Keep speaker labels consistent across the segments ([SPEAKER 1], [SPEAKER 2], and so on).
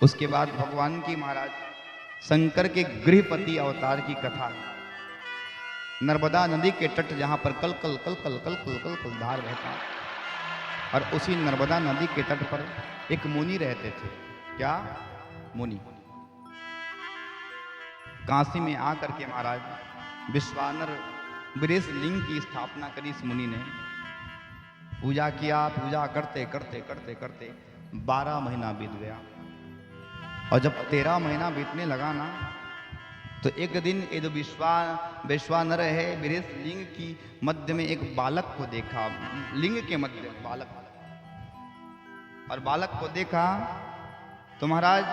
[SPEAKER 1] उसके बाद भगवान की महाराज शंकर के गृहपति अवतार की कथा। नर्मदा नदी के तट जहां पर कल कल कल कल कल कल कल कल धार बहता, और उसी नर्मदा नदी के तट पर एक मुनि रहते थे। क्या मुनि? काशी में आकर के महाराज विश्वानर विरेश लिंग की स्थापना करी। इस मुनि ने पूजा किया। पूजा करते करते करते करते 12 महीना बीत गया, और जब 13 महीना बीतने लगा ना, तो एक दिन ये जो विश्वानर है विरेश लिंग की मध्य में एक बालक को देखा। लिंग के मध्य बालक, और बालक को देखा तो महाराज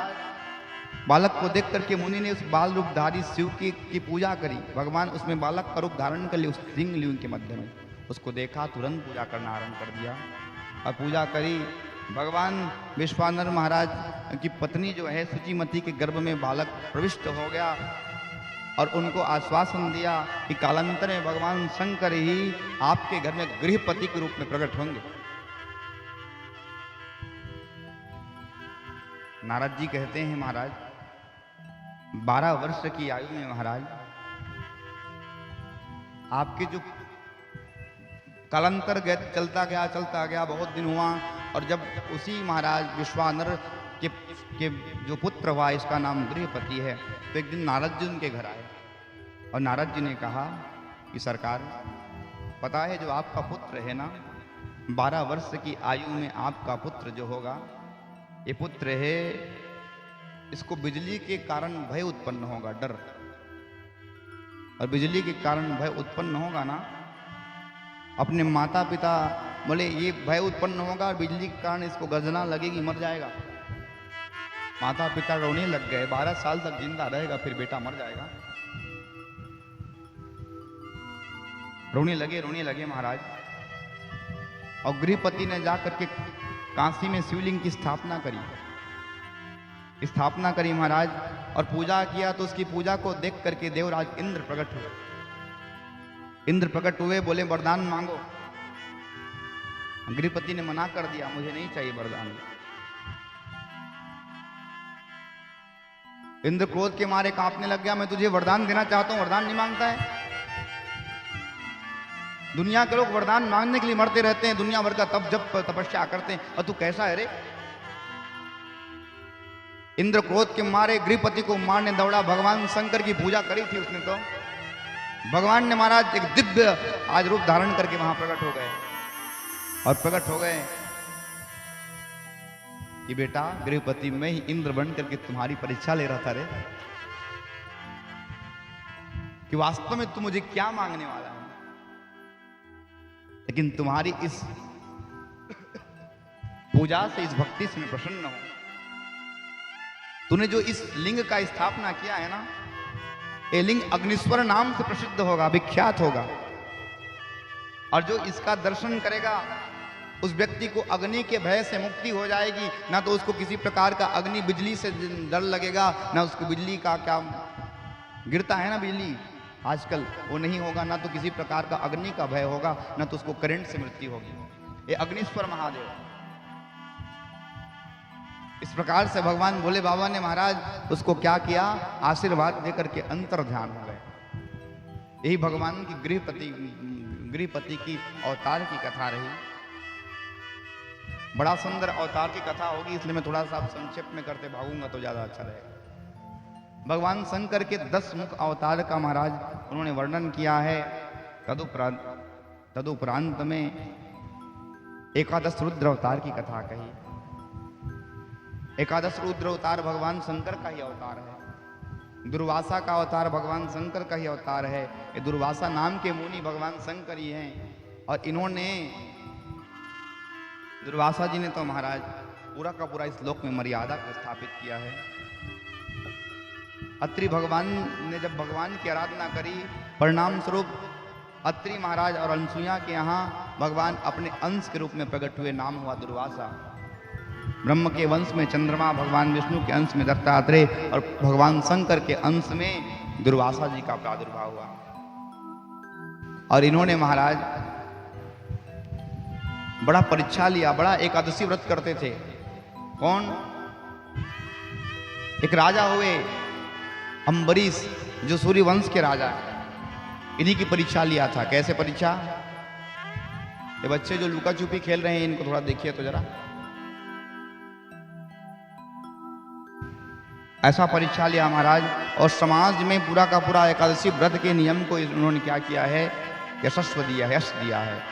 [SPEAKER 1] बालक को देख करके मुनि ने उस बाल रूपधारी शिव की पूजा करी। भगवान उसमें बालक का रूप धारण कर लिया उस लिंग के मध्य में। उसको देखा, तुरंत पूजा करना आरंभ कर दिया, और पूजा करी। भगवान विश्वानर महाराज की पत्नी जो है शुचिमती के गर्भ में बालक प्रविष्ट हो गया, और उनको आश्वासन दिया कि कालांतर में भगवान शंकर ही आपके घर में गृहपति के रूप में प्रकट होंगे। नारद जी कहते हैं महाराज 12 वर्ष की आयु में महाराज आपके जो कालांतर चलता गया बहुत दिन हुआ, और जब उसी महाराज विश्वानर के जो पुत्र हुआ, इसका नाम गृहपति है, तो एक दिन नारद जी उनके घर आए, और नारद जी ने कहा कि सरकार, पता है जो आपका पुत्र है ना, 12 वर्ष की आयु में आपका पुत्र जो होगा, ये पुत्र है, इसको बिजली के कारण भय उत्पन्न होगा, डर। और बिजली के कारण भय उत्पन्न होगा ना, अपने माता पिता बोले ये भय उत्पन्न होगा, और बिजली के कारण इसको गर्जना लगेगी, मर जाएगा। माता पिता रोने लग गए, 12 साल तक जिंदा रहेगा, फिर बेटा मर जाएगा। रोने लगे महाराज। और गृहपति ने जाकर के काशी में शिवलिंग की स्थापना करी महाराज, और पूजा किया। तो उसकी पूजा को देख करके देवराज इंद्र प्रकट हुए, बोले वरदान मांगो। गृहपति ने मना कर दिया, मुझे नहीं चाहिए वरदान। इंद्र क्रोध के मारे कांपने लग गया, मैं तुझे वरदान देना चाहता हूं, वरदान नहीं मांगता है। दुनिया के लोग वरदान मांगने के लिए मरते रहते हैं, दुनिया भर का तप जप तपस्या करते हैं, और तू कैसा है रे? इंद्र क्रोध के मारे गृहपति को मारने दौड़ा। भगवान शंकर की पूजा करी थी उसने, तो भगवान ने महाराज एक दिव्य आज रूप धारण करके वहां प्रकट हो गए, और प्रकट हो गए कि बेटा गृहपति मैं ही इंद्र बन करके तुम्हारी परीक्षा ले रहा था रे, कि वास्तव में तू मुझे क्या मांगने वाला है। लेकिन तुम्हारी इस पूजा से, इस भक्ति से मैं प्रसन्न हूं। तूने जो इस लिंग का स्थापना किया है ना, ये लिंग अग्निश्वर नाम से प्रसिद्ध होगा, विख्यात होगा, और जो इसका दर्शन करेगा उस व्यक्ति को अग्नि के भय से मुक्ति हो जाएगी। ना तो उसको किसी प्रकार का अग्नि बिजली से डर लगेगा, ना उसको बिजली का क्या गिरता है ना बिजली आजकल, वो नहीं होगा। ना तो किसी प्रकार का अग्नि का भय होगा, ना तो उसको करंट से मृत्यु होगी। ये अग्निश्वर महादेव। इस प्रकार से भगवान भोले बाबा ने महाराज उसको क्या किया, आशीर्वाद देकर के अंतर ध्यान हो गए। यही भगवान की गृहपति की अवतार की कथा रही। बड़ा सुंदर अवतार की कथा होगी, इसलिए मैं थोड़ा सा संक्षेप में करते भागूंगा तो ज्यादा अच्छा रहेगा। भगवान शंकर के 10 मुख अवतार का महाराज उन्होंने वर्णन किया है। तदुपरांत में 11 रुद्र अवतार की कथा कही। 11 रुद्र अवतार भगवान शंकर का ही अवतार है। दुर्वासा का अवतार भगवान शंकर का ही अवतार है। ये दुर्वासा नाम के मुनि भगवान शंकर ही हैं, और इन्होंने दुर्वासा जी ने तो महाराज पूरा का पूरा इस लोक में मर्यादा को स्थापित किया है। अत्रि भगवान ने जब भगवान की आराधना करी, परिणाम स्वरूप अत्रि महाराज और अनसुईया के यहाँ भगवान अपने अंश के रूप में प्रकट हुए, नाम हुआ दुर्वासा। ब्रह्म के वंश में चंद्रमा, भगवान विष्णु के अंश में दत्तात्रेय, और भगवान शंकर के अंश में दुर्वासा जी का प्रादुर्भाव हुआ। और इन्होंने महाराज बड़ा परीक्षा लिया, बड़ा एकादशी व्रत करते थे। कौन? एक राजा हुए अम्बरीश, जो सूर्य वंश के राजा हैं। इन्हीं की परीक्षा लिया था। कैसे परीक्षा? ये बच्चे जो लुका छुपी खेल रहे हैं, इनको थोड़ा देखिए तो जरा। ऐसा परीक्षा लिया महाराज, और समाज में पूरा का पूरा एकादशी व्रत के नियम को उन्होंने क्या किया है, यशस्व दिया है, यश दिया है।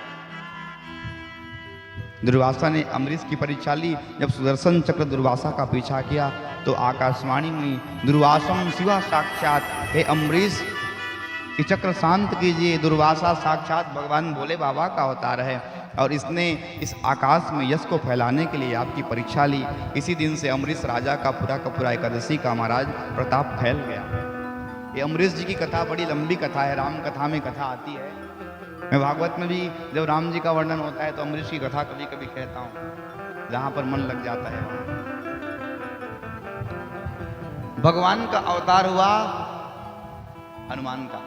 [SPEAKER 1] दुर्वासा ने अम्बरीश की परीक्षा ली। जब सुदर्शन चक्र दुर्वासा का पीछा किया तो आकाशवाणी हुई, दुर्वासम शिवा साक्षात, हे अम्बरीश ये चक्र शांत कीजिए। दुर्वासा साक्षात भगवान भोले बाबा का अवतार है, और इसने इस आकाश में यश को फैलाने के लिए आपकी परीक्षा ली। इसी दिन से अम्बरीश राजा का पूरा एकादशी का महाराज प्रताप फैल गया। ये अम्बरीश जी की कथा बड़ी लंबी कथा है, राम कथा में कथा आती है। मैं भागवत में भी जब राम जी का वर्णन होता है तो अम्बरीश की कथा कभी कभी कहता हूँ, जहां पर मन लग जाता है वहां। भगवान का अवतार हुआ हनुमान का।